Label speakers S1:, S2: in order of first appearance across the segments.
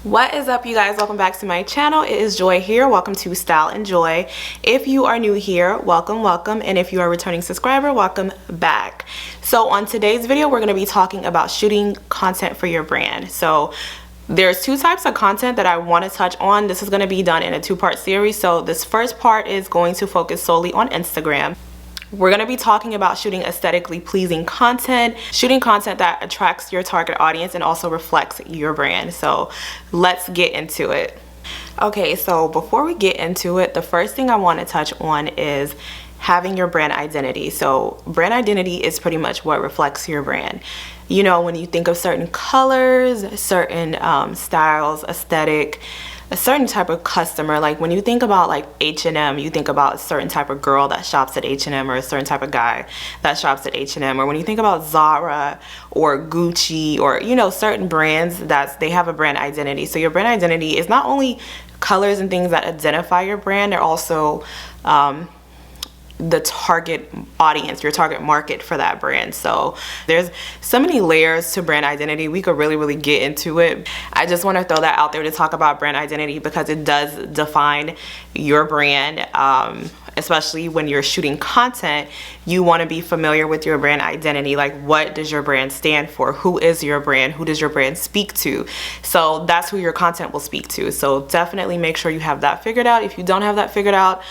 S1: What is up, you guys? Welcome back to my channel. It is Joy here. Welcome to Style and Joy. If you are new here, welcome, and if you are a returning subscriber, welcome back. So on today's video, we're going to be talking about shooting content for your brand. So there's two types of content that I want to touch on. This is going to be done in a two-part series. So this first part is going to focus solely on Instagram. We're going to be talking about shooting aesthetically pleasing content, shooting content that attracts your target audience and also reflects your brand. So let's get into it. Okay, so before we get into it, the first thing I want to touch on is having your brand identity. So brand identity is pretty much what reflects your brand. You know, when you think of certain colors, certain styles, aesthetic, a certain type of customer, like when you think about like H&M, you think about a certain type of girl that shops at H&M or a certain type of guy that shops at H&M. Or when you think about Zara or Gucci or, you know, certain brands, they have a brand identity. So your brand identity is not only colors and things that identify your brand, they're also the target audience, your target market for that brand. So there's so many layers to brand identity. We could really get into it. I just want to throw that out there to talk about brand identity because it does define your brand. Especially when you're shooting content, you want to be familiar with your brand identity. Like, what does your brand stand for? Who is your brand? Who does your brand speak to? So that's who your content will speak to. So definitely make sure you have that figured out. If you don't have that figured out,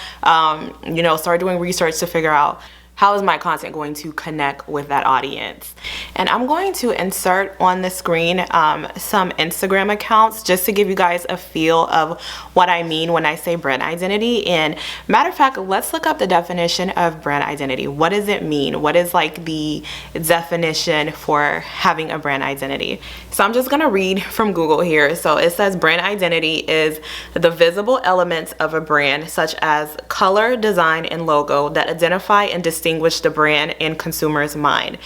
S1: you know, start doing research to figure out, how is my content going to connect with that audience? And I'm going to insert on the screen some Instagram accounts just to give you guys a feel of what I mean when I say brand identity. And matter of fact, let's look up the definition of brand identity. What does it mean? What is like the definition for having a brand identity? So I'm just gonna read from Google here. So it says brand identity is the visible elements of a brand such as color, design, and logo that identify and distinguish the brand in consumers' mind.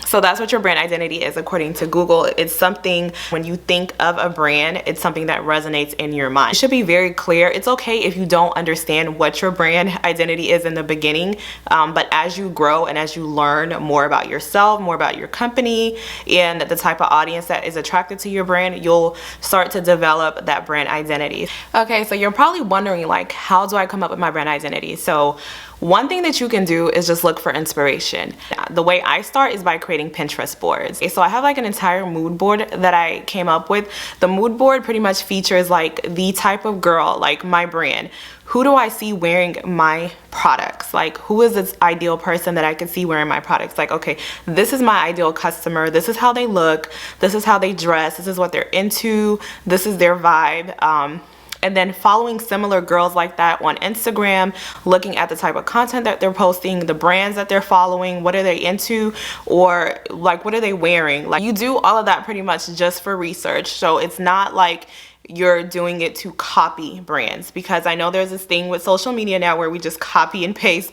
S1: So that's what your brand identity is according to Google. It's something, when you think of a brand, it's something that resonates in your mind. It should be very clear. It's okay if you don't understand what your brand identity is in the beginning, but as you grow and as you learn more about yourself, more about your company, and the type of audience that is attracted to your brand, you'll start to develop that brand identity. Okay, so you're probably wondering, like, how do I come up with my brand identity? So one thing that you can do is just look for inspiration. The way I start is by creating Pinterest boards. So I have like an entire mood board that I came up with. The mood board pretty much features like the type of girl, like my brand. Who do I see wearing my products? Like, who is this ideal person that I can see wearing my products? Like, okay, this is my ideal customer. This is how they look. This is how they dress. This is what they're into. This is their vibe. And then following similar girls like that on Instagram, looking at the type of content that they're posting, the brands that they're following, what are they into, or like what are they wearing? Like, you do all of that pretty much just for research. So it's not like you're doing it to copy brands, because I know there's this thing with social media now where we just copy and paste.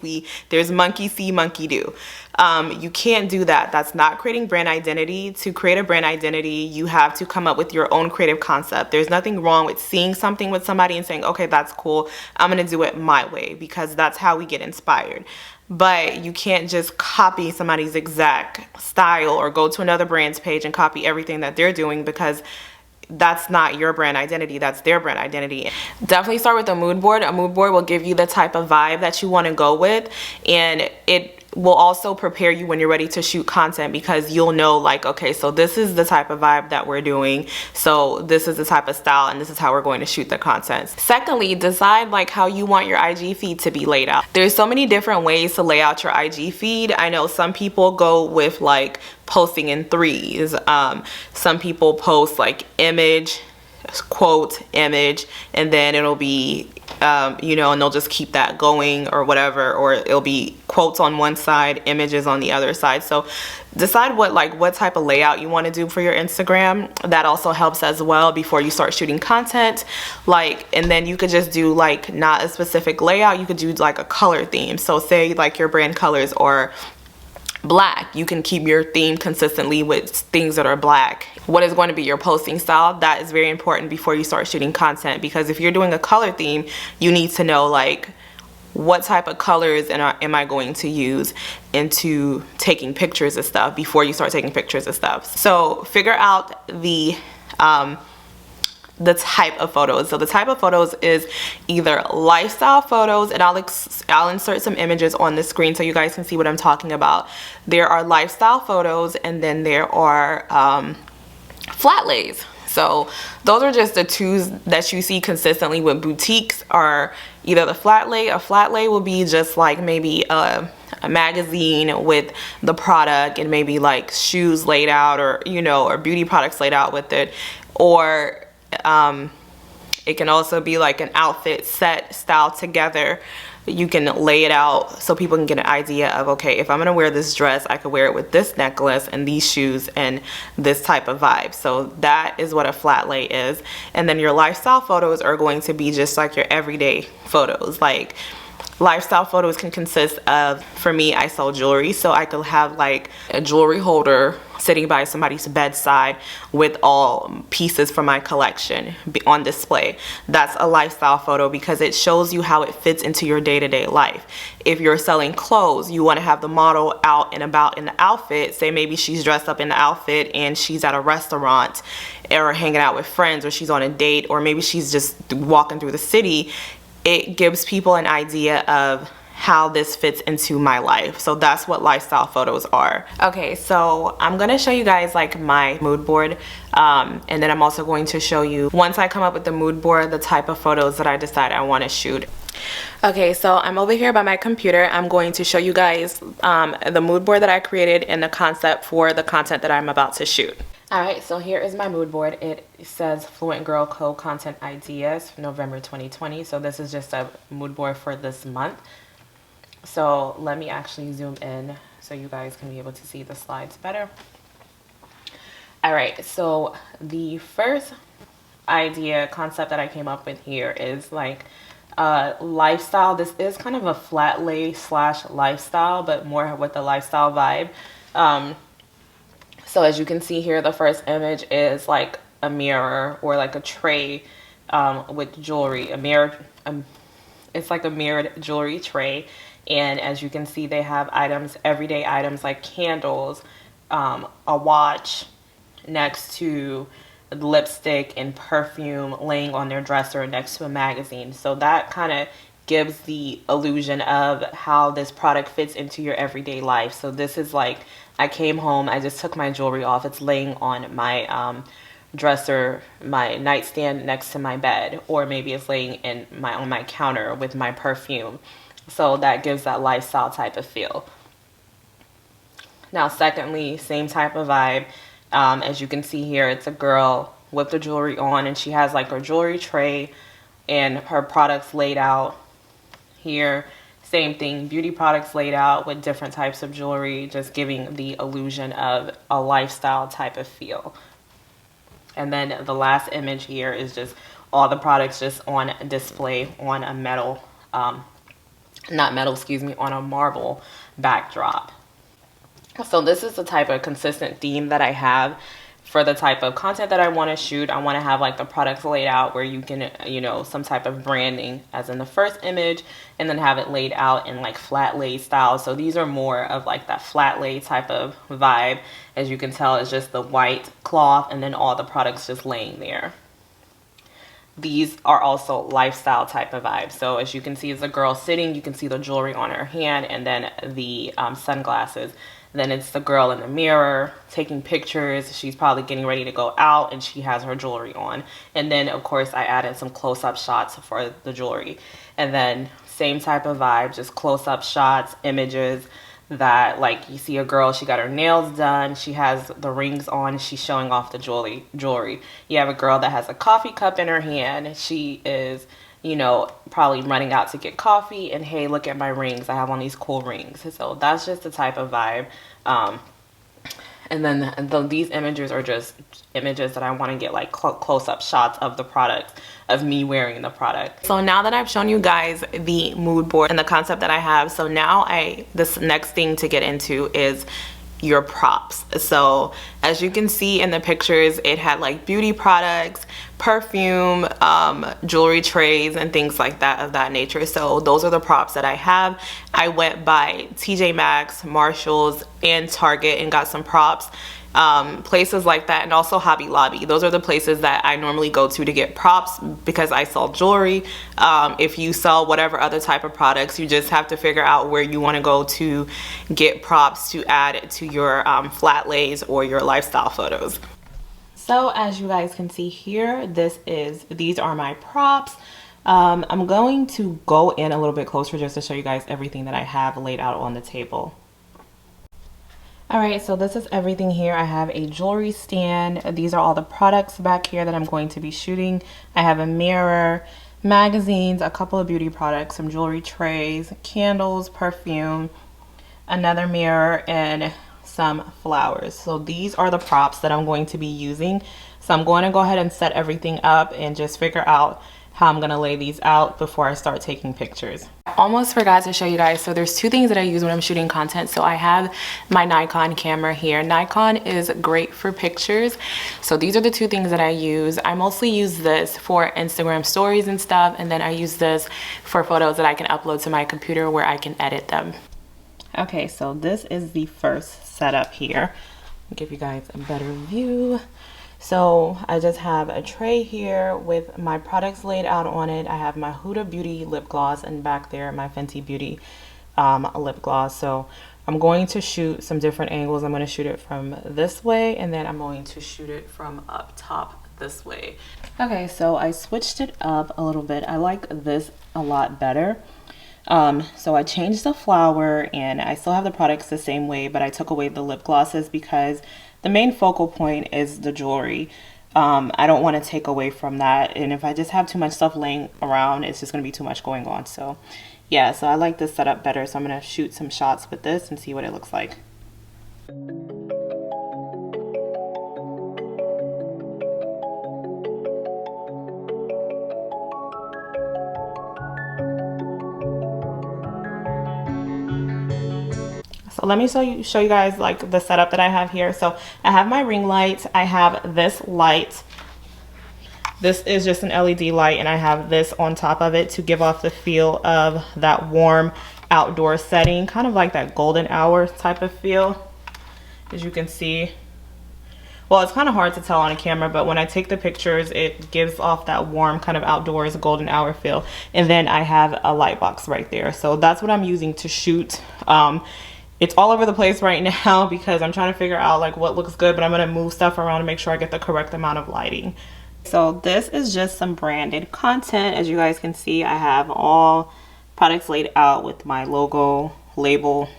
S1: There's monkey see, monkey do. You can't do that. That's not creating brand identity. To create a brand identity, you have to come up with your own creative concept. There's nothing wrong with seeing something with somebody and saying, okay, that's cool, I'm gonna do it my way, because that's how we get inspired. But you can't just copy somebody's exact style or go to another brand's page and copy everything that they're doing, because that's not your brand identity, that's their brand identity. Definitely start with a mood board. A mood board will give you the type of vibe that you want to go with, and it will also prepare you when you're ready to shoot content, because you'll know, like, okay, so this is the type of vibe that we're doing, so this is the type of style, and this is how we're going to shoot the content. Secondly, decide like how you want your IG feed to be laid out. There's so many different ways to lay out your IG feed. I know some people go with like posting in threes. Some people post like image, quote, image, and then it'll be you know, and they'll just keep that going or whatever, or it'll be quotes on one side, images on the other side. So decide what type of layout you want to do for your Instagram. That also helps as well before you start shooting content. Like, and then you could just do like not a specific layout, you could do like a color theme. So say like your brand colors or black, you can keep your theme consistently with things that are black. What is going to be your posting style? That is very important before you start shooting content, because if you're doing a color theme, you need to know like what type of colors am I going to use into taking pictures of stuff before you start taking pictures of stuff. So figure out the the type of photos. So the type of photos is either lifestyle photos, and I'll insert some images on the screen so you guys can see what I'm talking about. There are lifestyle photos, and then there are Flatlays. So those are just the two that you see consistently with boutiques, are either the Flatlay. A Flatlay will be just like maybe a magazine with the product and maybe like shoes laid out, or you know, or beauty products laid out with it. Or it can also be like an outfit set style together. You can lay it out so people can get an idea of, okay, if I'm gonna wear this dress, I could wear it with this necklace and these shoes and this type of vibe. So that is what a flat lay is. And then your lifestyle photos are going to be just like your everyday photos. Like lifestyle photos can consist of, for me, I sell jewelry, so I could have like a jewelry holder sitting by somebody's bedside with all pieces from my collection on display. That's a lifestyle photo because it shows you how it fits into your day-to-day life. If you're selling clothes, you want to have the model out and about in the outfit. Say maybe she's dressed up in the outfit and she's at a restaurant or hanging out with friends, or she's on a date, or maybe she's just walking through the city. It gives people an idea of how this fits into my life. So that's what lifestyle photos are. Okay, so I'm gonna show you guys like my mood board, and then I'm also going to show you, once I come up with the mood board, the type of photos that I decide I want to shoot. Okay, so I'm over here by my computer. I'm going to show you guys the mood board that I created and the concept for the content that I'm about to shoot. Alright, so here is my mood board. It says Fluent Girl Code Content Ideas, November 2020. So this is just a mood board for this month. So let me actually zoom in so you guys can be able to see the slides better. Alright, so the first idea, concept that I came up with here is like lifestyle. This is kind of a flat lay / lifestyle, but more with the lifestyle vibe. So as you can see here, the first image is like a mirror or like a tray with jewelry. A mirror, it's like a mirrored jewelry tray. And as you can see, they have items, everyday items like candles, a watch next to lipstick and perfume laying on their dresser next to a magazine. So that kind of gives the illusion of how this product fits into your everyday life. So this is like, I came home, I just took my jewelry off. It's laying on my dresser, my nightstand next to my bed, or maybe it's laying in on my counter with my perfume. So that gives that lifestyle type of feel. Now, secondly, same type of vibe. As you can see here, it's a girl with the jewelry on, and she has like her jewelry tray and her products laid out here. Same thing, beauty products laid out with different types of jewelry, just giving the illusion of a lifestyle type of feel. And then the last image here is just all the products just on display on a metal, not metal, excuse me, on a marble backdrop. So this is the type of consistent theme that I have for the type of content that I want to shoot. I want to have like the products laid out where you can, you know, some type of branding as in the first image, and then have it laid out in like flat lay style. So these are more of like that flat lay type of vibe. As you can tell, it's just the white cloth and then all the products just laying there. These are also lifestyle type of vibes. So as you can see, it's a girl sitting, you can see the jewelry on her hand, and then the sunglasses. Then it's the girl in the mirror taking pictures. She's probably getting ready to go out and she has her jewelry on. And then of course I added some close-up shots for the jewelry. And then same type of vibe, just close-up shots, images that like you see a girl, she got her nails done, she has the rings on, she's showing off the jewelry. You have a girl that has a coffee cup in her hand. She is, you know, probably running out to get coffee, and hey, look at my rings, I have on these cool rings. So that's just the type of vibe. And then these images are just images that I want to get like close-up shots of the product, of me wearing the product. So now that I've shown you guys the mood board and the concept that I have, so now this next thing to get into is your props. So as you can see in the pictures, it had like beauty products, perfume, jewelry trays, and things like that of that nature. So those are the props that I have. I went by TJ Maxx, Marshalls, and Target and got some props. places like that, and also Hobby Lobby. Those are the places that I normally go to get props, because I sell jewelry. If you sell whatever other type of products, you just have to figure out where you want to go to get props to add to your flat lays or your lifestyle photos. So as you guys can see here, these are my props. I'm going to go in a little bit closer just to show you guys everything that I have laid out on the table. Alright, so this is everything here. I have a jewelry stand. These are all the products back here that I'm going to be shooting. I have a mirror, magazines, a couple of beauty products, some jewelry trays, candles, perfume, another mirror, and some flowers. So these are the props that I'm going to be using. So I'm going to go ahead and set everything up and just figure out how I'm gonna lay these out before I start taking pictures. I almost forgot to show you guys, so there's two things that I use when I'm shooting content. So I have my Nikon camera here. Nikon is great for pictures. So these are the two things that I use. I mostly use this for Instagram stories and stuff, and then I use this for photos that I can upload to my computer where I can edit them. Okay, so this is the first setup here. I'll give you guys a better view. So I just have a tray here with my products laid out on it. I have my Huda Beauty lip gloss, and back there my Fenty Beauty lip gloss. So I'm going to shoot some different angles. I'm going to shoot it from this way, and then I'm going to shoot it from up top this way. Okay, so I switched it up a little bit. I like this a lot better. So I changed the flower, and I still have the products the same way, but I took away the lip glosses because the main focal point is the jewelry. I don't want to take away from that, and if I just have too much stuff laying around, it's just going to be too much going on. So yeah, so I like this setup better, so I'm going to shoot some shots with this and see what it looks like. So let me show you guys like the setup that I have here. So I have my ring light. I have this light. This is just an LED light, and I have this on top of it to give off the feel of that warm outdoor setting, kind of like that golden hour type of feel, as you can see. Well, it's kind of hard to tell on a camera, but when I take the pictures, it gives off that warm kind of outdoors golden hour feel. And then I have a light box right there. So that's what I'm using to shoot. It's all over the place right now because I'm trying to figure out like what looks good, but I'm going to move stuff around to make sure I get the correct amount of lighting. So this is just some branded content. As you guys can see, I have all products laid out with my logo, label,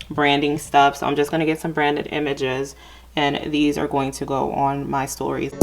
S1: branding stuff. So I'm just going to get some branded images, and these are going to go on my stories.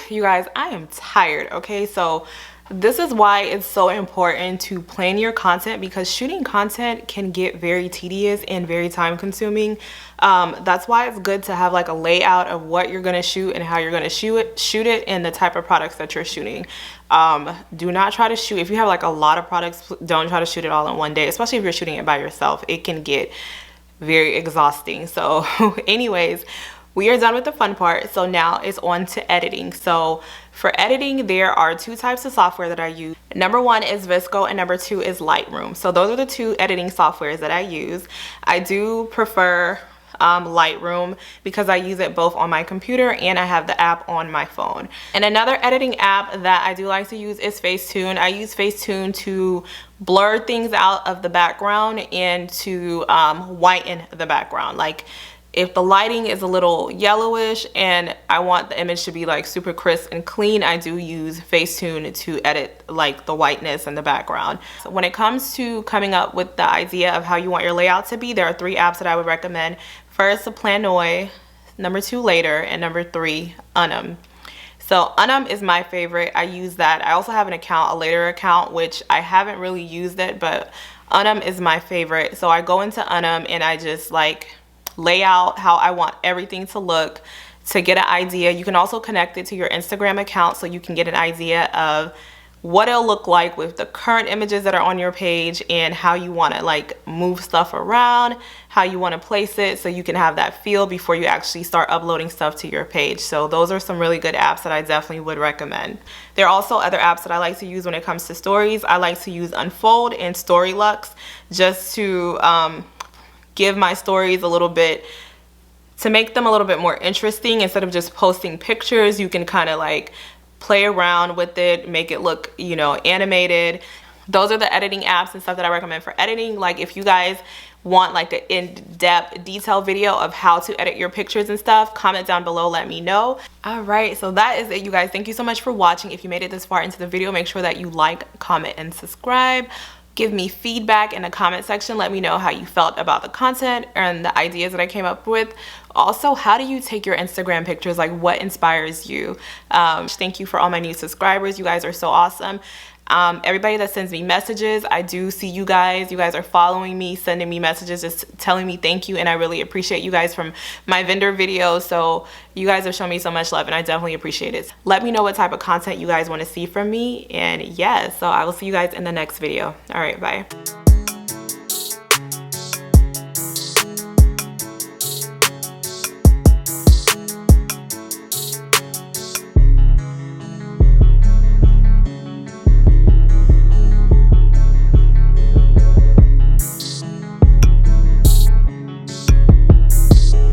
S1: You guys, I am tired. Okay, so this is why it's so important to plan your content, because shooting content can get very tedious and very time consuming. That's why it's good to have like a layout of what you're going to shoot and how you're going to shoot it and the type of products that you're shooting. Do not try to shoot, if you have like a lot of products, don't try to shoot it all in one day, especially if you're shooting it by yourself. It can get very exhausting. So anyways, we are done with the fun part, so now it's on to editing. So for editing, there are two types of software that I use. Number one is VSCO, and number two is Lightroom. So those are the two editing softwares that I use. I do prefer Lightroom because I use it both on my computer and I have the app on my phone. And another editing app that I do like to use is Facetune. I use Facetune to blur things out of the background and to whiten the background. Like, if the lighting is a little yellowish and I want the image to be like super crisp and clean, I do use Facetune to edit like the whiteness in the background. So when it comes to coming up with the idea of how you want your layout to be, there are three apps that I would recommend. First, the Planoly, number two, Later, and number three, UNUM. So UNUM is my favorite. I use that. I also have an account, a Later account, which I haven't really used it, but UNUM is my favorite. So I go into UNUM and I just like lay out how I want everything to look to get an idea. You can also connect it to your Instagram account so you can get an idea of what it'll look like with the current images that are on your page and how you want to like move stuff around, how you want to place it, so you can have that feel before you actually start uploading stuff to your page. So those are some really good apps that I definitely would recommend. There are also other apps that I like to use when it comes to stories. I like to use Unfold and StoryLuxe just to give my stories a little bit, to make them a little bit more interesting. Instead of just posting pictures, you can kind of like play around with it, make it look, you know, animated. Those are the editing apps and stuff that I recommend for editing. Like if you guys want like an in-depth detailed video of how to edit your pictures and stuff, comment down below, let me know. All right, so that is it, you guys. Thank you so much for watching. If you made it this far into the video, make sure that you like, comment, and subscribe. Give me feedback in the comment section. Let me know how you felt about the content and the ideas that I came up with. Also, how do you take your Instagram pictures? Like, what inspires you? Thank you for all my new subscribers. You guys are so awesome. Everybody that sends me messages, I do see you guys. You guys are following me, sending me messages, just telling me thank you, and I really appreciate you guys from my vendor videos. So you guys have shown me so much love, and I definitely appreciate it. Let me know what type of content you guys want to see from me, and yeah, so I will see you guys in the next video. All right, bye.